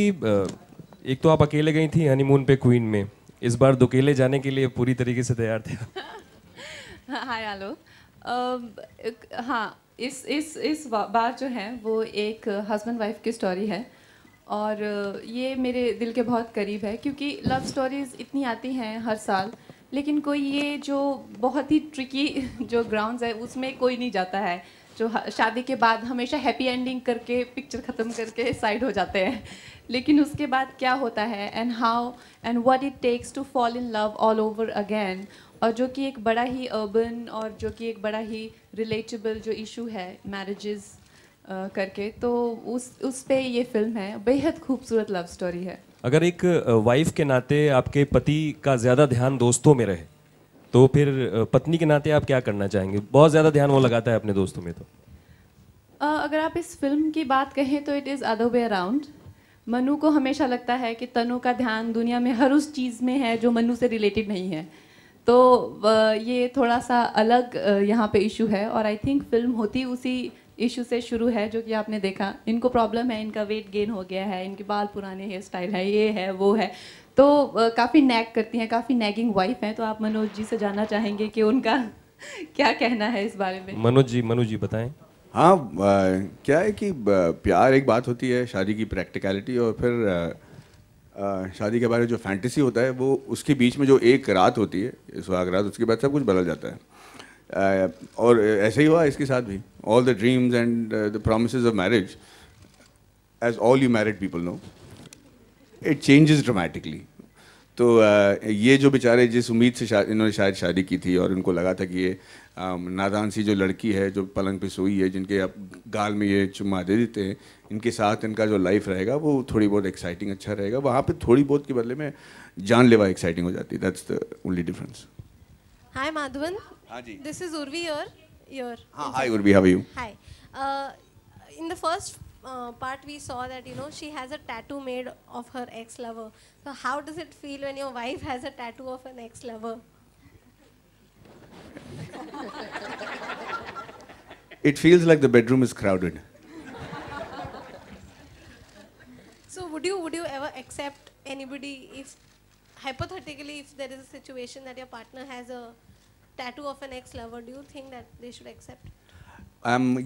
एक तो आप अकेले गई थी हनीमून पे क्वीन में, इस बार दुकेले जाने के लिए पूरी तरीके से तैयार थे। हाय आलो। हाँ, इस बार जो है वो एक हस्बैंड वाइफ की स्टोरी है और ये मेरे दिल के बहुत करीब है क्योंकि लव स्टोरीज इतनी आती हैं हर साल, लेकिन कोई ये जो बहुत ही ट्रिकी जो ग्राउंड्स है उसमें कोई नहीं जाता है, जो शादी के बाद हमेशा हैप्पी एंडिंग करके पिक्चर ख़त्म करके साइड हो जाते हैं, लेकिन उसके बाद क्या होता है and how and what it takes to fall in love all over again, और जो कि एक बड़ा ही अर्बन और जो कि एक बड़ा ही रिलेटेबल जो इशू है मैरिजेस करके, तो उस पे ये फिल्म है। बेहद खूबसूरत लव स्टोरी है। अगर एक वाइफ के नाते आपके पति का ज़्यादा ध्यान दोस्तों में रहे तो फिर पत्नी के नाते आप क्या करना चाहेंगे? बहुत ज़्यादा ध्यान वो लगाता है अपने दोस्तों में। तो अगर आप इस फिल्म की बात कहें तो it is other way around. Manu को हमेशा लगता है कि तनु का ध्यान दुनिया में हर उस चीज़ में है जो मनु से रिलेटेड नहीं है, तो ये थोड़ा सा अलग यहाँ पे इशू है और आई थिंक फिल्म होती उसी इशू से शुरू है जो कि आपने देखा। इनको प्रॉब्लम है, इनका वेट गेन हो गया है, इनके बाल पुराने हेयर स्टाइल है, ये है वो है, तो काफ़ी नैग करती हैं, काफ़ी नैगिंग वाइफ हैं। तो आप मनोज जी से जानना चाहेंगे कि उनका क्या कहना है इस बारे में। मनु जी बताएं। हाँ, क्या है कि प्यार एक बात होती है, शादी की प्रैक्टिकलिटी, और फिर शादी के बारे में जो फैंटेसी होता है वो उसके बीच में जो एक रात होती है सुहाग रात, उसके बाद सब कुछ बदल जाता है। और ऐसे ही हुआ इसके साथ भी। All the dreams and the promises of marriage, as all you married people know, it changes dramatically. तो ये जो बेचारे जिस उम्मीद से इन्होंने शायद शादी की थी और उनको लगा था कि ये नादान सी जो लड़की है जो पलंग पे सोई है, जिनके अब गाल में ये चुम्मा दे देते हैं, इनके साथ इनका जो लाइफ रहेगा वो थोड़ी बहुत एक्साइटिंग अच्छा रहेगा, वहाँ पे थोड़ी बहुत के बदले में जानलेवा एक्साइटिंग हो जाती है। That's the only difference. Hi Madhavan. हाँ जी। दिस इज उर्वी योर हाँ, hi Urvi, how are you? Hi. In the first part we saw that she has a tattoo made of her ex-lover. So how does it feel when your wife has a tattoo of an ex-lover? It feels like the bedroom is crowded. So would you ever accept anybody if hypothetically if there is a situation that your partner has a tattoo of an ex-lover, do you think that they should accept?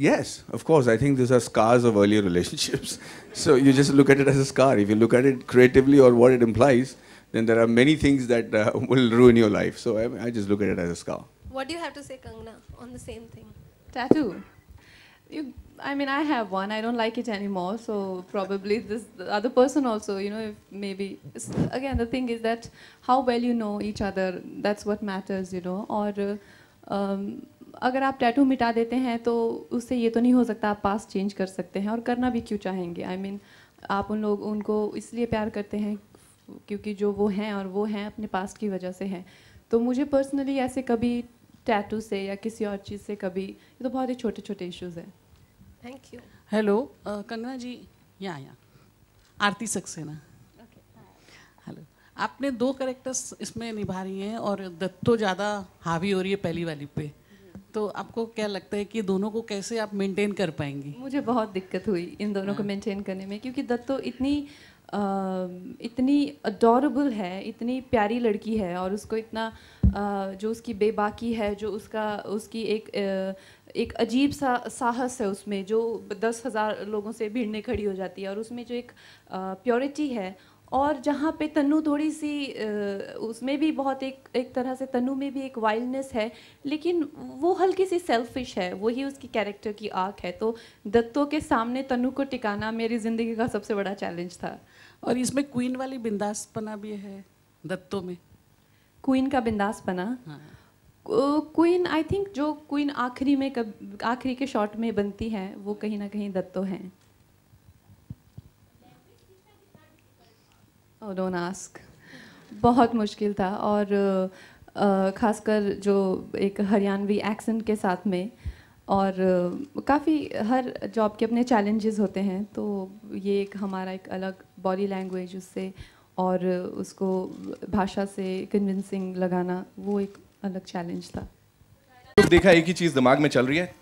Yes, of course. I think these are scars of earlier relationships. So you just look at it as a scar. If you look at it creatively or what it implies, then there are many things that will ruin your life. So I just look at it as a scar. What do you have to say, Kangana, on the same thing? Tattoo. I mean, I have one. I don't like it anymore. So probably the other person also, if maybe. Again, the thing is that how well you know each other, that's what matters, और अगर आप tattoo मिटा देते हैं तो उससे ये तो नहीं हो सकता आप पास्ट चेंज कर सकते हैं, और करना भी क्यों चाहेंगे। I mean, आप उनको इसलिए प्यार करते हैं क्योंकि जो वो हैं और वो हैं अपने पास्ट की वजह से हैं। तो मुझे पर्सनली ऐसे कभी टैटू से या किसी और चीज़ से कभी, ये तो बहुत ही छोटे छोटे इश्यूज़ हैं। Thank you. हेलो कंगना जी, यहाँ आरती सक्सेना। हेलो, आपने 2 कैरेक्टर्स इसमें निभा रही हैं और दत्तो ज़्यादा हावी हो रही है पहली वाली पे, तो आपको क्या लगता है कि दोनों को कैसे आप मेंटेन कर पाएंगी? मुझे बहुत दिक्कत हुई इन दोनों को मेंटेन करने में, क्योंकि दत्तो इतनी अडोरेबल है, इतनी प्यारी लड़की है, और उसको इतना जो उसकी बेबाकी है, जो उसकी एक अजीब सा साहस है उसमें, जो 10,000 लोगों से भिड़ने खड़ी हो जाती है, और उसमें जो एक प्योरिटी है, और जहाँ पे तन्नू थोड़ी सी उसमें भी बहुत एक तरह से तन्नू में भी एक वाइल्डनेस है, लेकिन वो हल्की सी सेल्फिश है, वही उसकी कैरेक्टर की आर्क है। तो दत्तो के सामने तन्नू को टिकाना मेरी ज़िंदगी का सबसे बड़ा चैलेंज था। और इसमें क्वीन वाली बिंदासपना भी है दत्तो में। क्वीन का बिंदासपना? हाँ। क्वीन, आई थिंक जो क्वीन आखिरी के शॉट में बनती है वो कहीं ना कहीं दत्तो हैं। Oh, don't ask. बहुत मुश्किल था, और ख़ासकर जो एक हरियाणवी एक्सेंट के साथ में, और काफ़ी हर जॉब के अपने चैलेंजेस होते हैं, तो ये एक हमारा एक अलग बॉडी लैंग्वेज उससे और उसको भाषा से कन्विंसिंग लगाना, वो एक अलग चैलेंज था। देखा एक ही चीज़ दिमाग में चल रही है।